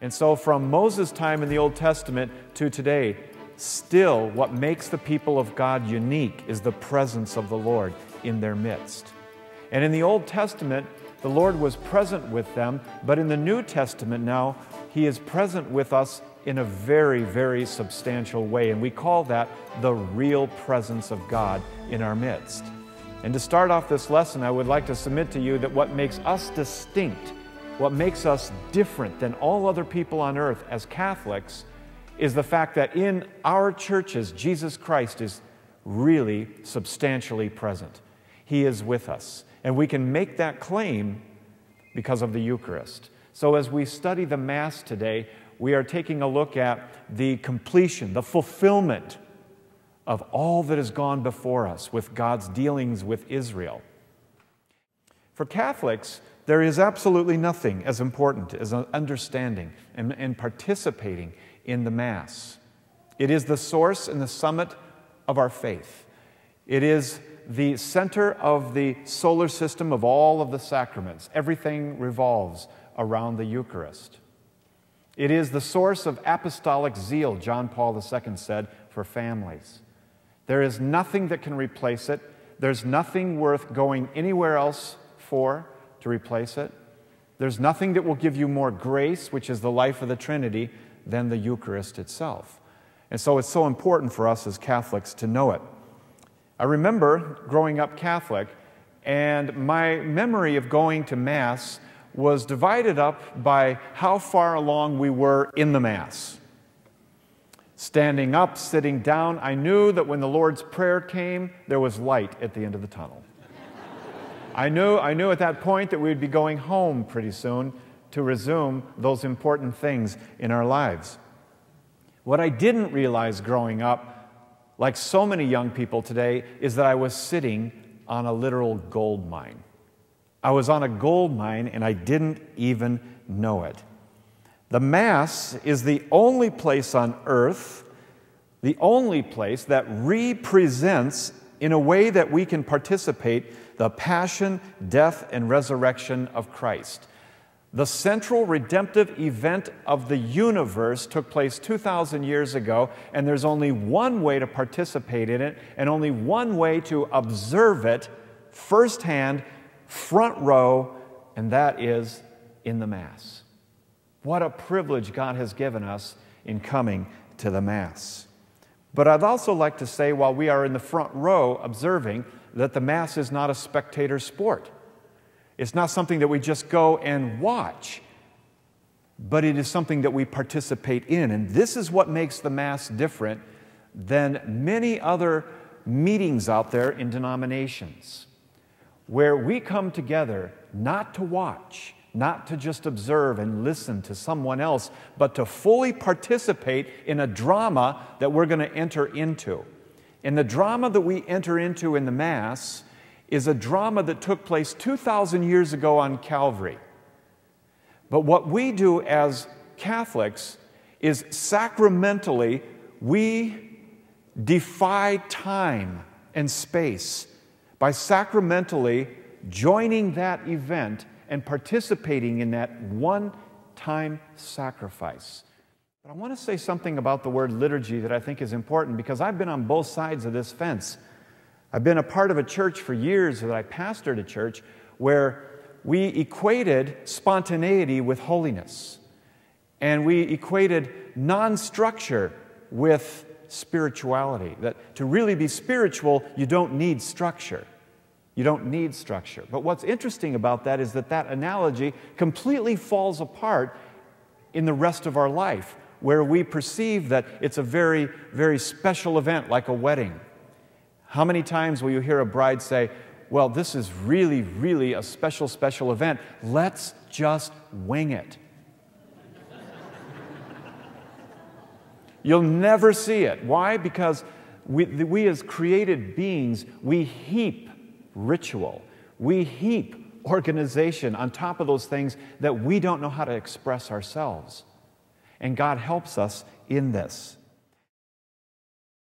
And so from Moses' time in the Old Testament to today, still what makes the people of God unique is the presence of the Lord in their midst. And in the Old Testament, the Lord was present with them, but in the New Testament now, He is present with us in a very, very substantial way. And we call that the real presence of God in our midst. And to start off this lesson, I would like to submit to you that what makes us distinct, what makes us different than all other people on earth as Catholics, is the fact that in our churches, Jesus Christ is really substantially present. He is with us. And we can make that claim because of the Eucharist. So as we study the Mass today, we are taking a look at the completion, the fulfillment of all that has gone before us with God's dealings with Israel. For Catholics, there is absolutely nothing as important as understanding and participating in the Mass. It is the source and the summit of our faith. It is the center of the solar system of all of the sacraments. Everything revolves around the Eucharist. It is the source of apostolic zeal, John Paul II said, for families. There is nothing that can replace it. There's nothing worth going anywhere else for to replace it. There's nothing that will give you more grace, which is the life of the Trinity, than the Eucharist itself. And so it's so important for us as Catholics to know it. I remember growing up Catholic, and my memory of going to Mass was divided up by how far along we were in the Mass. Standing up, sitting down, I knew that when the Lord's Prayer came, there was light at the end of the tunnel. I knew at that point that we would be going home pretty soon to resume those important things in our lives. What I didn't realize growing up, like so many young people today, is that I was sitting on a literal gold mine. I was on a gold mine and I didn't even know it. The Mass is the only place on earth, the only place that represents in a way that we can participate the passion, death, and resurrection of Christ. The central redemptive event of the universe took place 2,000 years ago, and there's only one way to participate in it and only one way to observe it firsthand, front row, and that is in the Mass. What a privilege God has given us in coming to the Mass. But I'd also like to say, while we are in the front row observing, that the Mass is not a spectator sport. It's not something that we just go and watch, but it is something that we participate in. And this is what makes the Mass different than many other meetings out there in denominations, where we come together not to watch, not to just observe and listen to someone else, but to fully participate in a drama that we're going to enter into. And the drama that we enter into in the Mass is a drama that took place 2,000 years ago on Calvary. But what we do as Catholics is sacramentally, we defy time and space by sacramentally joining that event and participating in that one-time sacrifice. But I want to say something about the word liturgy that I think is important, because I've been on both sides of this fence. I've been a part of a church for years that I pastored a church where we equated spontaneity with holiness. And we equated non-structure with spirituality. That to really be spiritual, you don't need structure. You don't need structure. But what's interesting about that is that that analogy completely falls apart in the rest of our life, where we perceive that it's a very, very special event like a wedding. How many times will you hear a bride say, well, this is really, really a special, special event. Let's just wing it. You'll never see it. Why? Because we as created beings, we heap ritual. We heap organization on top of those things that we don't know how to express ourselves. And God helps us in this.